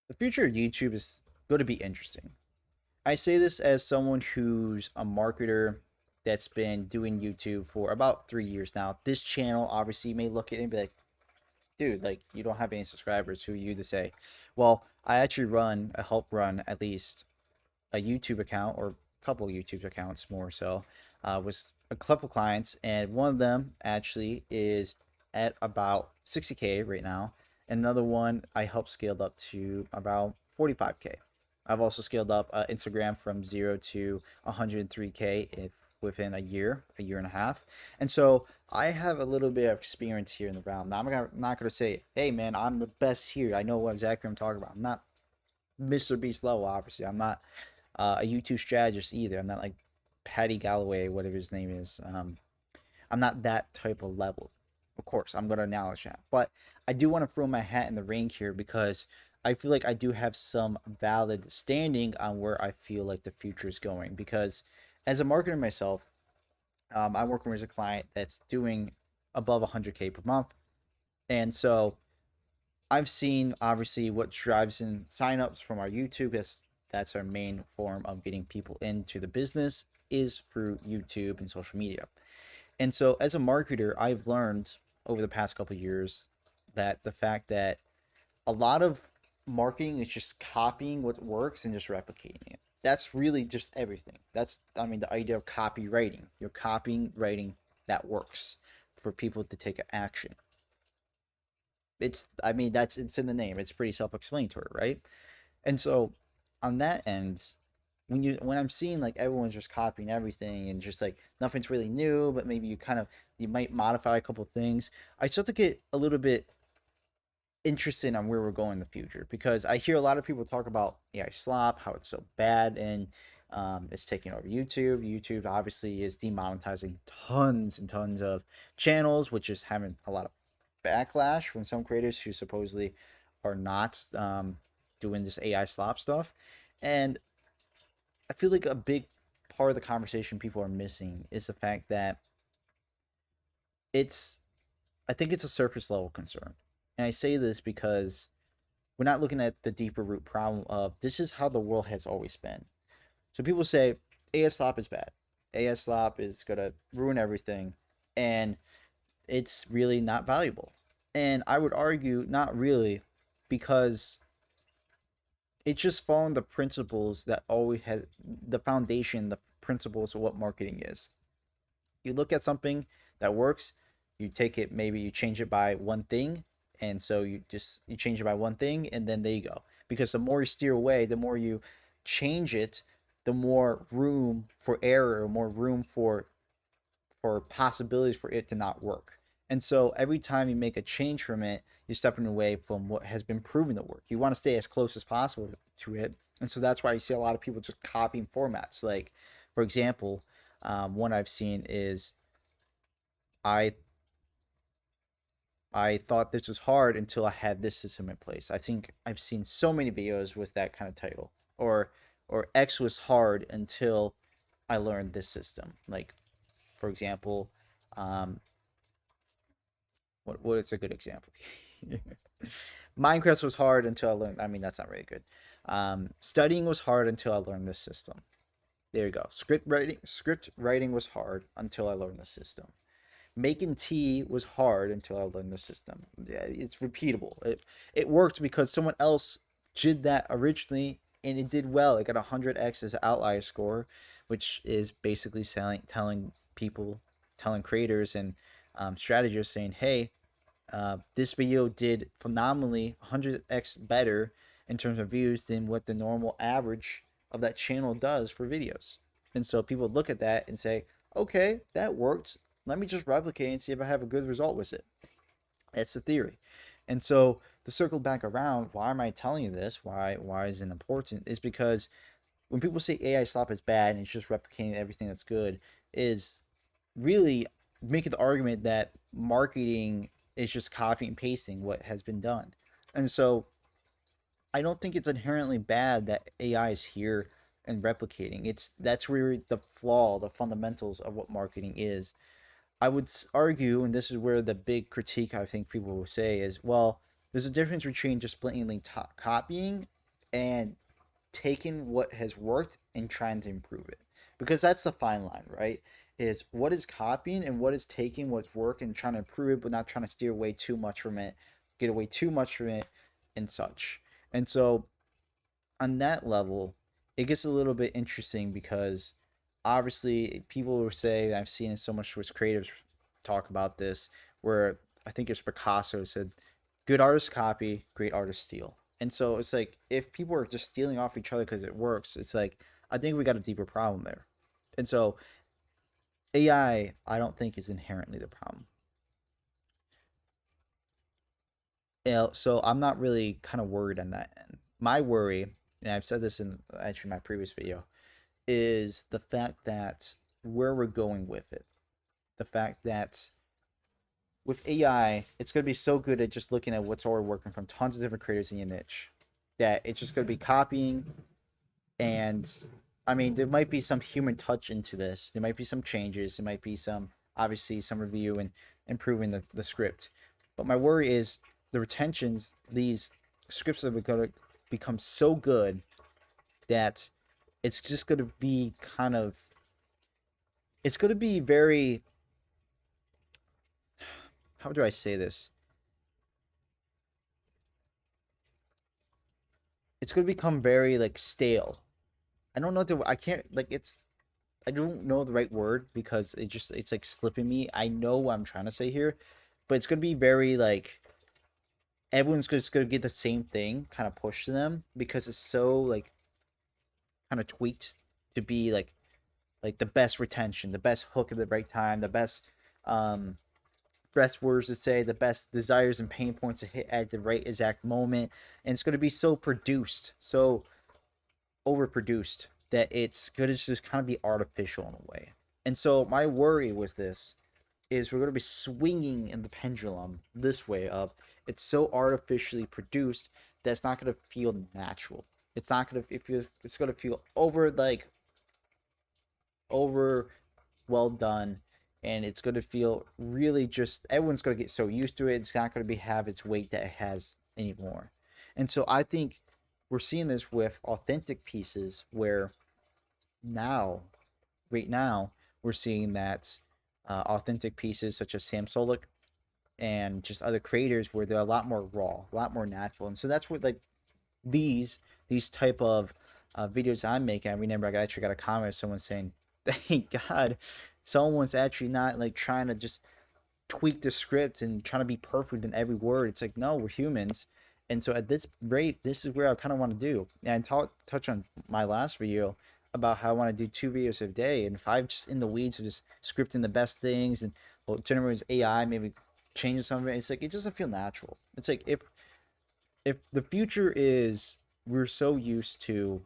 The future of YouTube is going to be interesting. I say this as someone who's a marketer that's been doing YouTube for about 3 years now. This channel obviously may look at it and be like, dude, like you don't have any subscribers. Who are you to say? Well, I help run at least a YouTube account or a couple of YouTube accounts more so with a couple clients, and one of them actually is at about 60K right now. And another one I helped scaled up to about 45K. I've also scaled up Instagram from 0 to 103K if within a year and a half. And so I have a little bit of experience here in the realm. Now not gonna say, hey man, I'm the best here. I know what exactly I'm talking about. I'm not Mr. Beast level, obviously. I'm not a YouTube strategist either. I'm not like Patty Galloway, whatever his name is. I'm not that type of level. Of course, I'm going to acknowledge that. But I do want to throw my hat in the ring here because I feel like I do have some valid standing on where I feel like the future is going. Because as a marketer myself, I'm working with a client that's doing above 100K per month. And so I've seen obviously what drives in signups from our YouTube, because that's our main form of getting people into the business is through YouTube and social media. And so as a marketer, I've learned over the past couple of years that the fact that a lot of marketing is just copying what works and just replicating it. That's really just everything. That's, I mean, the idea of copywriting. You're copying writing that works for people to take action. It's, I mean, that's, it's in the name. It's pretty self-explanatory, right? And so on that end, when I'm seeing like everyone's just copying everything and just like nothing's really new, but maybe you might modify a couple things, I start to get a little bit interested on where we're going in the future, because I hear a lot of people talk about AI slop, how it's so bad, and it's taking over YouTube. YouTube obviously is demonetizing tons and tons of channels, which is having a lot of backlash from some creators who supposedly are not doing this AI slop stuff. And I feel like a big part of the conversation people are missing is the fact that it's I think it's a surface level concern. And I say this because we're not looking at the deeper root problem of this is how the world has always been. So people say ASLOP is bad. ASLOP is gonna ruin everything, and it's really not valuable. And I would argue not really, because it's just following the principles that always had the foundation, the principles of what marketing is. You look at something that works, you take it, maybe you change it by one thing, and so you change it by one thing, and then there you go. Because the more you steer away, the more you change it, the more room for error, more room for possibilities for it to not work. And so every time you make a change from it, you're stepping away from what has been proven to work. You want to stay as close as possible to it. And so that's why you see a lot of people just copying formats. Like, for example, one I've seen is I I thought this was hard until I had this system in place. I think I've seen so many videos with that kind of title. Or X was hard until I learned this system. Like, for example, um, what is a good example? Minecraft was hard until I learned. I mean, that's not really good. Studying was hard until I learned this system. There you go. Script writing was hard until I learned the system. Making tea was hard until I learned the system. Yeah, it's repeatable. It worked because someone else did that originally and it did well. It got 100x as an outlier score, which is basically telling people, telling creators and strategists saying, hey, this video did phenomenally 100x better in terms of views than what the normal average of that channel does for videos. And so people look at that and say, okay, that worked. Let me just replicate and see if I have a good result with it. That's the theory. And so to circle back around, why am I telling you this? Why is it important? Is because when people say AI slop is bad and it's just replicating everything that's good, is really making the argument that marketing is just copying and pasting what has been done. And so I don't think it's inherently bad that AI is here and replicating. It's that's where the flaw, the fundamentals of what marketing is. I would argue, and this is where the big critique I think people will say is, well, there's a difference between just blatantly copying and taking what has worked and trying to improve it, because that's the fine line, right? Is what is copying and what is taking what's worked and trying to improve it, but not trying to steer away too much from it, get away too much from it, and such. And so on that level, it gets a little bit interesting because obviously people will say, I've seen it so much with creatives talk about this, where I think it's Picasso said, good artists copy, great artists steal. And so it's like if people are just stealing off each other because it works, it's like I think we got a deeper problem there. And so AI, I don't think is inherently the problem. So I'm not really kind of worried on that end. My worry, and I've said this in actually my previous video, is the fact that where we're going with it. The fact that with AI, it's going to be so good at just looking at what's already working from tons of different creators in your niche that it's just going to be copying. And I mean, there might be some human touch into this. There might be some changes. There might be some, obviously, some review and improving the script. But my worry is the retentions, these scripts are going to become so good that it's just going to be kind of, it's going to be very, how do I say this? It's going to become very like stale. I don't know the, I can't, like, it's, I don't know the right word because it's like slipping me. I know what I'm trying to say here, but it's going to be very like, everyone's just going to get the same thing kind of pushed to them because it's so like kind of tweaked to be like the best retention, the best hook at the right time, the best um best words to say, the best desires and pain points to hit at the right exact moment. And it's going to be so produced, so overproduced that it's going to just kind of be artificial in a way. And so my worry with this is we're going to be swinging in the pendulum this way of it's so artificially produced that it's not going to feel natural. It's not going to, if you, it's going to feel over like over well done, and it's going to feel really just, everyone's going to get so used to it, it's not going to be have its weight that it has anymore. And so I think we're seeing this with authentic pieces where now, right now, we're seeing that authentic pieces such as Sam Solik and just other creators where they're a lot more raw, a lot more natural. And so that's what like these type of videos I'm making. I remember I actually got a comment of someone saying, "Thank God, someone's actually not like trying to just tweak the script and trying to be perfect in every word." It's like, no, we're humans. And so at this rate, this is where I kind of want to do. And touch on my last video about how I want to do 2 videos a day. And if I'm just in the weeds of just scripting the best things and well, generating AI, maybe changing some of it, it's like it doesn't feel natural. It's like if the future is we're so used to,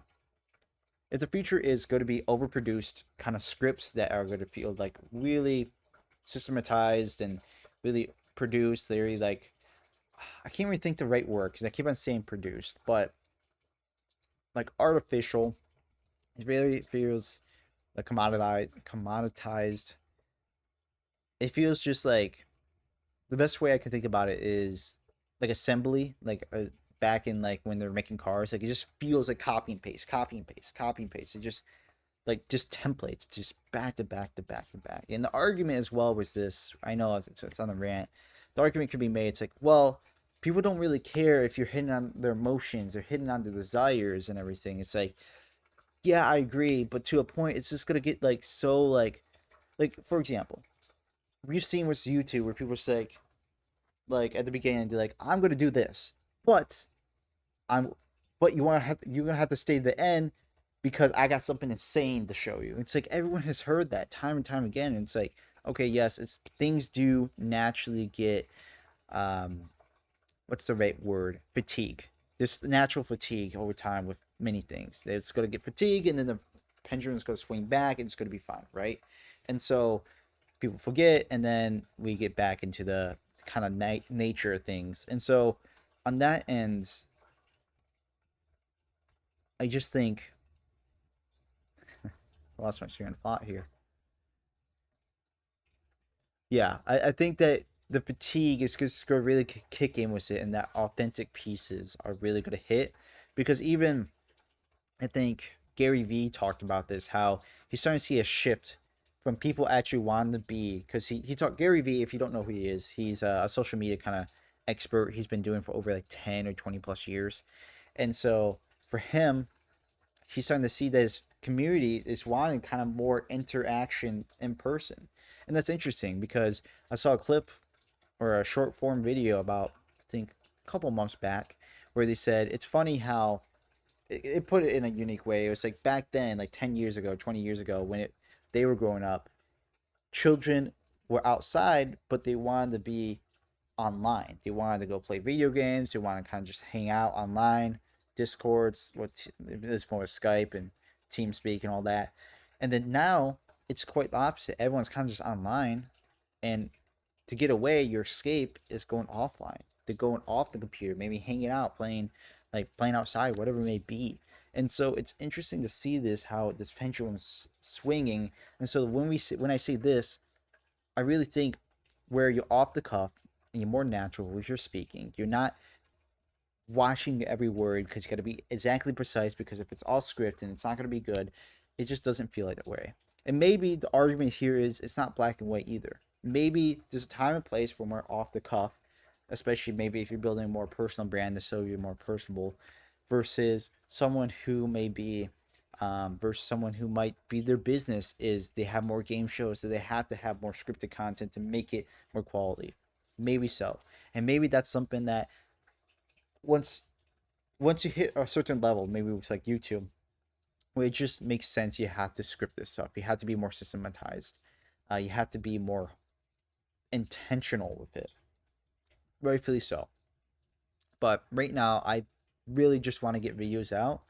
if the future is going to be overproduced kind of scripts that are going to feel like really systematized and really produced, very like, I can't really think the right word because I keep on saying produced, but like artificial. It really feels like commoditized. It feels just like the best way I can think about it is like assembly, like back in like when they're making cars. Like it just feels like copy and paste, copy and paste, copy and paste. It just like just templates, just back to back to back to back. And the argument as well was this. I know it's on the rant. The argument could be made. It's like, well, people don't really care if you're hitting on their emotions, they're hitting on their desires and everything. It's like, yeah, I agree, but to a point, it's just gonna get like so like for example, we've seen with YouTube where people say like at the beginning, they're like, I'm gonna do this, but I'm, but you're gonna have to stay to the end because I got something insane to show you. It's like everyone has heard that time and time again. And it's like, okay, yes, it's things do naturally get um what's the right word? Fatigue. There's natural fatigue over time with many things. It's gonna get fatigue and then the pendulum's gonna swing back and it's gonna be fine, right? And so people forget and then we get back into the kind of nature of things. And so on that end, I just think I lost my train of thought here. Yeah, I think that the fatigue is just going to really kick in with it, and that authentic pieces are really going to hit because even I think Gary Vee talked about this, how he's starting to see a shift from people actually wanting to be, because he talked Gary Vee, if you don't know who he is, he's a social media kind of expert. He's been doing for over like 10 or 20 plus years. And so for him, he's starting to see that his community is wanting kind of more interaction in person. And that's interesting because I saw a clip or a short form video about, I think, a couple months back, where they said it's funny how it put it in a unique way. It was like back then, like 10 years ago, 20 years ago, when they were growing up, children were outside, but they wanted to be online. They wanted to go play video games. They wanted to kind of just hang out online, Discords, this more Skype and TeamSpeak and all that. And then now it's quite the opposite. Everyone's kind of just online, and to get away, your escape is going offline. They're going off the computer, maybe hanging out, playing outside, whatever it may be. And so it's interesting to see this, how this pendulum's swinging. And so when I see this, I really think where you're off the cuff and you're more natural as you're speaking, you're not watching every word because you got to be exactly precise. Because if it's all script and it's not going to be good, it just doesn't feel like that way. And maybe the argument here is it's not black and white either. Maybe there's a time and place for more off the cuff, especially maybe if you're building a more personal brand to show you're more personable, versus someone who may be versus someone who might be their business is they have more game shows, so they have to have more scripted content to make it more quality. Maybe so. And maybe that's something that once once you hit a certain level, maybe it's like YouTube, where it just makes sense, you have to script this stuff. You have to be more systematized. You have to be more intentional with it. Rightfully so. But right now, I really just want to get videos out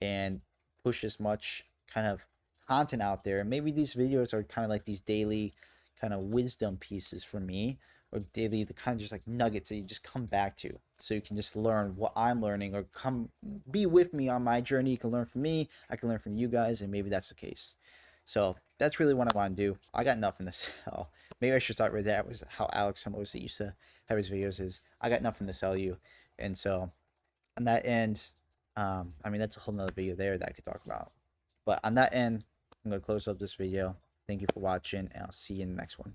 and push as much kind of content out there. And maybe these videos are kind of like these daily kind of wisdom pieces for me, or daily, the kind of just like nuggets that you just come back to. So you can just learn what I'm learning, or come be with me on my journey. You can learn from me, I can learn from you guys, and maybe that's the case. So that's really what I want to do. I got nothing to sell. Maybe I should start with that. Was how Alex Hermosi used to have his videos. Is I got nothing to sell you, and so on that end, I mean that's a whole nother video there that I could talk about. But on that end, I'm gonna close up this video. Thank you for watching, and I'll see you in the next one.